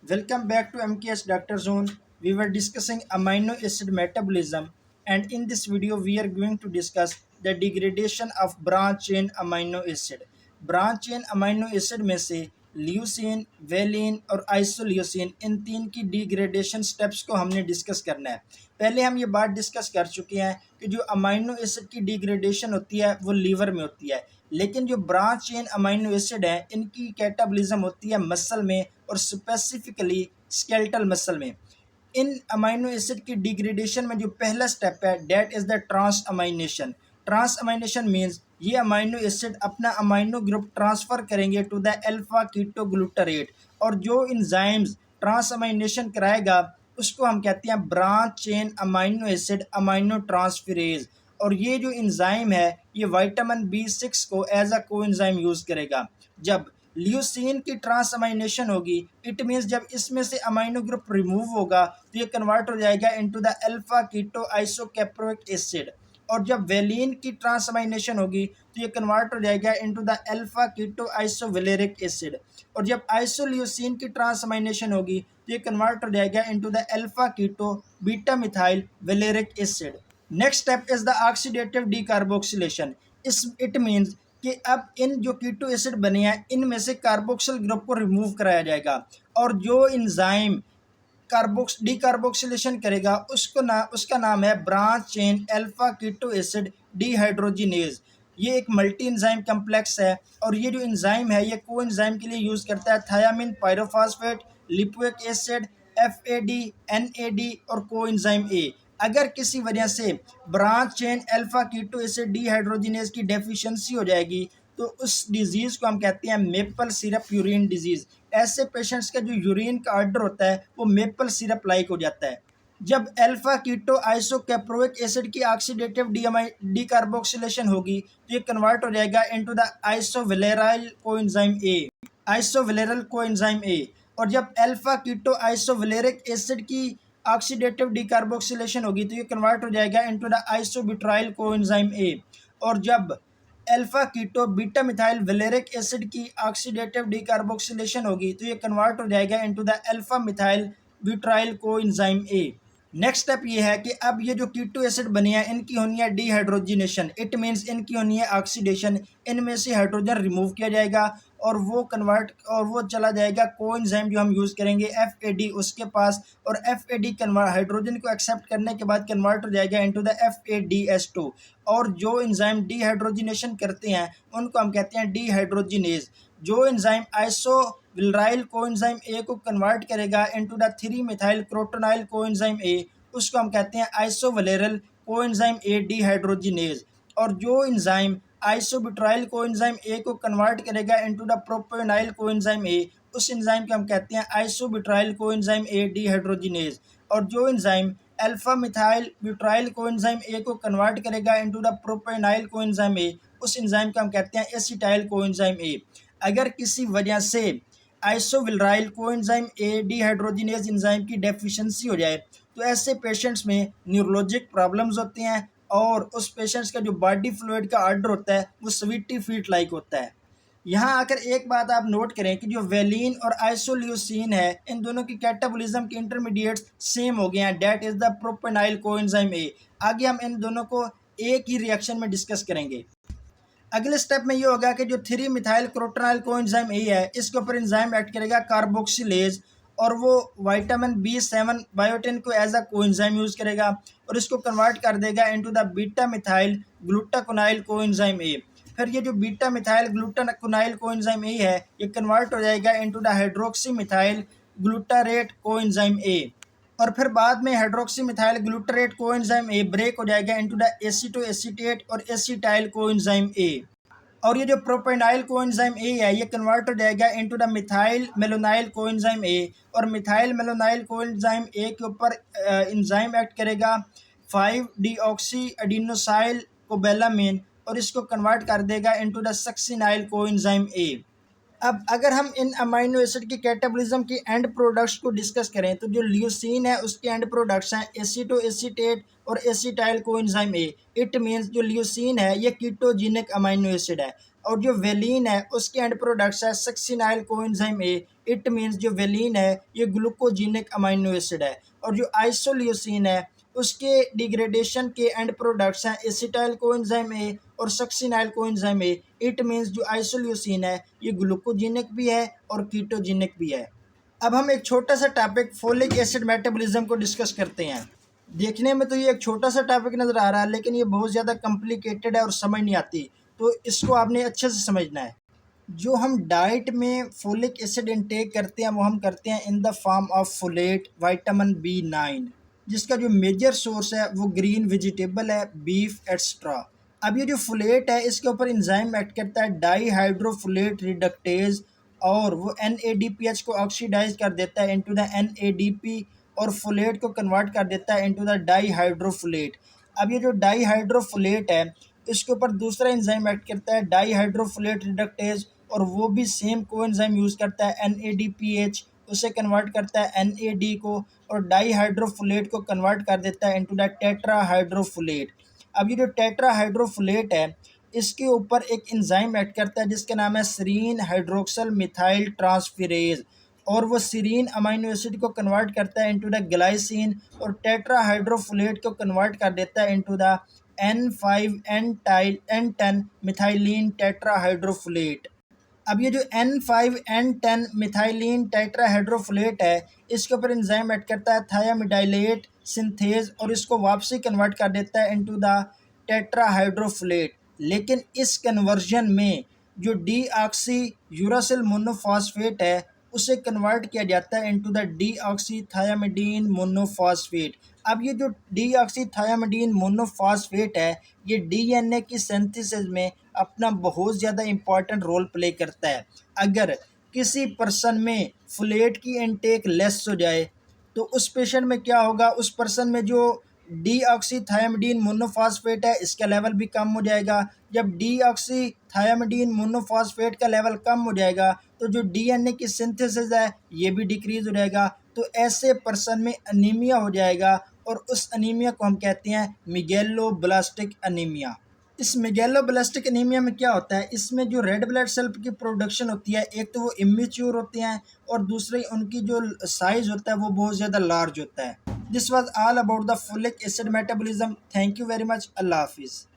Welcome back to MKS Doctor Zone. We were discussing amino acid metabolism, and in this video, we are going to discuss the degradation of branch chain amino acid. Branch chain amino acid में से leucine, valine और isoleucine इन तीन की degradation steps को हमने discuss करना है। पहले हम ये बात डिस्कस कर चुके हैं कि जो अमीनो एसिड की डिग्रेडेशन होती है वो लीवर में होती है, लेकिन जो ब्रांच चेन अमीनो एसिड है इनकी कैटाबॉलिज्म होती है मसल में और स्पेसिफिकली स्केलेटल मसल में। इन अमीनो एसिड की डिग्रेडेशन में जो पहला स्टेप है that is the transamination. Transamination means ये अमीनो एसिड अपना अमीनो ग्रुप ट्रांसफ़र करेंगे टू द अल्फा कीटोग्लूटारेट, और जो इंजाइम्स ट्रांस अमाइनेशन कराएगा उसको हम कहते हैं branch chain amino acid amino transferase. और ये जो इंजाइम है ये विटामिन B6 को एज अ को इंजाइम यूज़ करेगा। जब ल्यूसीन की ट्रांसअमाइनेशन होगी इट मीन्स जब इसमें से अमीनो ग्रुप रिमूव होगा तो ये कन्वर्ट हो जाएगा into the alpha keto isocaproic acid. और जब वेलिन की ट्रांसअमाइनेशन होगी तो ये कन्वर्ट हो जाएगा into the alpha keto isovaleric acid. और जब आइसोल्यूसिन की ट्रांसअमाइनेशन होगी तो ये कन्वर्ट हो जाएगा into the alpha keto beta methyl valeric acid. Next step is the oxidative decarboxylation. इस इट मीन्स कि अब इन जो कीटो एसिड बने हैं इनमें से कार्बोक्सिल ग्रुप को रिमूव कराया जाएगा, और जो इंजाइम डीकार्बोक्सिलेशन करेगा उसका नाम है branch chain alpha keto acid dehydrogenase. ये एक मल्टी इंजाइम कम्प्लेक्स है, और ये जो इंजाइम है ये को इंजाइम के लिए यूज़ करता है thiamine pyrophosphate, lipoic acid, FAD, NAD और को इंजाइम ए। अगर किसी वजह से branch chain alpha keto acid dehydrogenase की डेफिशिएंसी हो जाएगी तो उस डिजीज़ को हम कहते हैं मेपल सिरप यूरिन डिजीज़। ऐसे पेशेंट्स का जो यूरिन का ऑर्डर होता है वो मेपल सिरप लाइक हो जाता है। जब अल्फा कीटो आइसोकैप्रोइक एसिड की ऑक्सीडेटिव डीकार्बोक्सिलेशन होगी तो ये कन्वर्ट हो जाएगा into the isovaleryl coenzyme A, isovaleryl coenzyme A. और जब अल्फा कीटो आइसोवेलेरिक एसिड की ऑक्सीडेटिव डीकार्बोक्सिलेशन होगी तो ये कन्वर्ट हो जाएगा into the isobutyl coenzyme A. और जब alpha keto beta methyl valeric acid की ऑक्सीडेटिव डीकार्बोक्सिलेशन होगी तो ये कन्वर्ट हो जाएगा into the alpha methyl butyl coenzyme A. Next step ये है कि अब ये जो कीटो एसिड बने हैं इनकी होनी है डीहाइड्रोजिनेशन। इट मीन्स इनकी होनी है ऑक्सीडेशन, इनमें से हाइड्रोजन रिमूव किया जाएगा और वो चला जाएगा कोएंजाइम जो हम यूज़ करेंगे FAD उसके पास, और FAD हाइड्रोजन को एक्सेप्ट करने के बाद कन्वर्ट हो जाएगा इनटू द FADH2। और जो इंजाइम डीहाइड्रोजिनेशन करते हैं उनको हम कहते हैं डीहाइड्रोजिनेज। जो इंजाइम आइसोविलराइल कोएंजाइम ए को कन्वर्ट करेगा into the 3 methyl crotonyl coenzyme A उसको हम कहते हैं आइसोवेलेरल कोएंजाइम ए डीहाइड्रोजिनेज। और जो इंजाइम आइसोब्यूटाइल कोएंजाइम ए को कन्वर्ट करेगा इनटू द प्रोपियोनाइल कोएंजाइम ए उस इंजाइम को हम कहते हैं आइसोब्यूटाइल कोएंजाइम ए डीहाइड्रोजिनेज। और जो enzyme alpha methyl butyl coenzyme ए को कन्वर्ट करेगा इनटू द प्रोपियोनाइल कोएंजाइम ए उस इंजाइम को हम कहते हैं एसिटाइल कोएंजाइम ए। अगर किसी वजह से आइसोविलराइल कोएंजाइम ए डीहाइड्रोजिनेज इंजाइम की डेफिशिएंसी हो जाए तो ऐसे पेशेंट्स में न्यूरोलॉजिक प्रॉब्लम्स होते हैं, और उस पेशेंट्स का जो बॉडी फ्लूइड का ऑर्डर होता है वो स्वीटी फीट लाइक होता है। यहाँ आकर एक बात आप नोट करें कि जो वेलिन और आइसोल्यूसिन है इन दोनों की कैटाबॉलिज्म के इंटरमीडिएट्स सेम हो गए हैं, that is the propionyl coenzyme A. आगे हम इन दोनों को एक ही रिएक्शन में डिस्कस करेंगे। अगले स्टेप में ये होगा कि जो 3 मिथाइल क्रोटोनाइल कोएंजाइम ए है इसके ऊपर एंजाइम एक्ट करेगा कार्बोक्सिलेज, और वो विटामिन B7 बायोटिन को एज अ कोएंजाइम यूज़ करेगा और इसको कन्वर्ट कर देगा into the beta methyl glutaconyl coenzyme A. फिर ये जो beta methyl glutaconyl coenzyme A है ये कन्वर्ट हो जाएगा into the hydroxy methyl glutarate coenzyme A. और फिर बाद में hydroxy methyl glutarate coenzyme A break हो जाएगा इनटू द एसीटो एसीटेट और एसीटाइल कोएंजाइम ए। और ये जो प्रोपेनाइल कोएंजाइम ए है ये कन्वर्ट हो जाएगा into the methyl malonyl coenzyme A, और मिथाइल मेलोनाइल कोएंजाइम ए के ऊपर एंजाइम एक्ट करेगा 5 डीऑक्सी एडिनोसाइल कोबैलामिन और इसको कन्वर्ट कर देगा into the succinyl coenzyme A. अब अगर हम इन अमीनो एसिड की कैटाबॉलिज्म की एंड प्रोडक्ट्स को डिस्कस करें तो जो ल्यूसीन है उसके एंड प्रोडक्ट्स हैं एसीटो एसीटेट और acetyl coenzyme A. It means जो ल्यूसीन है ये कीटोजेनिक अमीनो एसिड है, और जो वेलिन है उसके एंड प्रोडक्ट्स है succinyl coenzyme A. It means जो वेलिन है ये ग्लूकोजीनिक अमाइनो एसिड है। और जो आइसोल्यूसिन है उसके डिग्रेडेशन के एंड प्रोडक्ट्स हैं एसिटाइल कोएंजाइम ए और succinyl coenzyme A. It means जो आइसोल्यूसिन है ये ग्लूकोजीनिक भी है और कीटोजेनिक भी है। अब हम एक छोटा सा टॉपिक फोलिक एसिड मेटाबॉलिज्म को डिस्कस करते हैं। देखने में तो ये एक छोटा सा टॉपिक नज़र आ रहा है लेकिन ये बहुत ज़्यादा कॉम्प्लिकेटेड है और समझ नहीं आती, तो इसको आपने अच्छे से समझना है। जो हम डाइट में फोलिक एसिड इनटेक करते हैं वो हम करते हैं in the form of folate, vitamin B9, जिसका जो मेजर सोर्स है वो ग्रीन वेजिटेबल है, बीफ एक्स्ट्रा। अब ये जो फोलेट है इसके ऊपर इंजाइम एक्ट करता है डाई हाइड्रोफोलेट रिडक्टेज, और वो NADPH को ऑक्सीडाइज कर देता है इनटू द NADP और फोलेट को कन्वर्ट कर देता है इनटू द डाई हाइड्रोफोलेट। अब ये जो डाई हाइड्रोफोलेट है इसके ऊपर दूसरा एंजाइम एक्ट करता है डाई हाइड्रोफोलेट रिडक्टेज, और वो भी सेम को एंजाइम यूज़ करता है NADPH, उसे कन्वर्ट करता है NAD को और डाई हाइड्रोफोलेट को कन्वर्ट कर देता है इनटू द टेट्रा हाइड्रोफोलेट। अब ये जो टेट्रा हाइड्रोफोलेट है इसके ऊपर एक एंजाइम ऐड करता है जिसका नाम है सीरीन हाइड्रोक्सल मिथाइल ट्रांसफेरेज, और वो सीरीन अमाइनो एसिड को कन्वर्ट करता है इनटू द ग्लाइसिन और टेट्रा हाइड्रोफोलेट को कन्वर्ट कर देता है into the N5N10 methylene tetra hydrofolate. अब ये जो N5N10 मिथाइलिन टेट्राहाइड्रोफोलेट है इसके ऊपर एंजाइम ऐड करता है थायामिडाइलेट सिंथेज और इसको वापसी कन्वर्ट कर देता है इनटू द टेट्राहाइड्रोफोलेट। लेकिन इस कन्वर्जन में जो डीऑक्सी यूरासिल मोनोफॉस्फेट है उसे कन्वर्ट किया जाता है इनटू द डीऑक्सीथायामिडीन मोनोफॉस्फेट। अब ये जो डीऑक्सीथायामिडीन मोनोफॉस्फेट है ये DNA की सिंथेसिस में अपना बहुत ज़्यादा इम्पॉर्टेंट रोल प्ले करता है। अगर किसी पर्सन में फोलेट की इनटेक लेस हो जाए तो उस पेशेंट में क्या होगा, उस पर्सन में जो डीऑक्सीथायामिडीन मोनोफॉस्फेट है इसका लेवल भी कम हो जाएगा। जब डीऑक्सीथायामिडीन मोनोफॉस्फेट का लेवल कम हो जाएगा तो जो DNA की सिंथेसिस है ये भी डिक्रीज हो जाएगा, तो ऐसे पर्सन में अनीमिया हो जाएगा और उस अनीमिया को हम कहते हैं मेगैलोब्लास्टिक अनीमिया। इस मेगैलोब्लास्टिक एनीमिया में क्या होता है, इसमें जो रेड ब्लड सेल की प्रोडक्शन होती है एक तो वो इमेच्योर होते हैं और दूसरे उनकी जो साइज होता है वो बहुत ज़्यादा लार्ज होता है। This was all about the folic acid metabolism. Thank you very much. अल्लाह हाफिज़।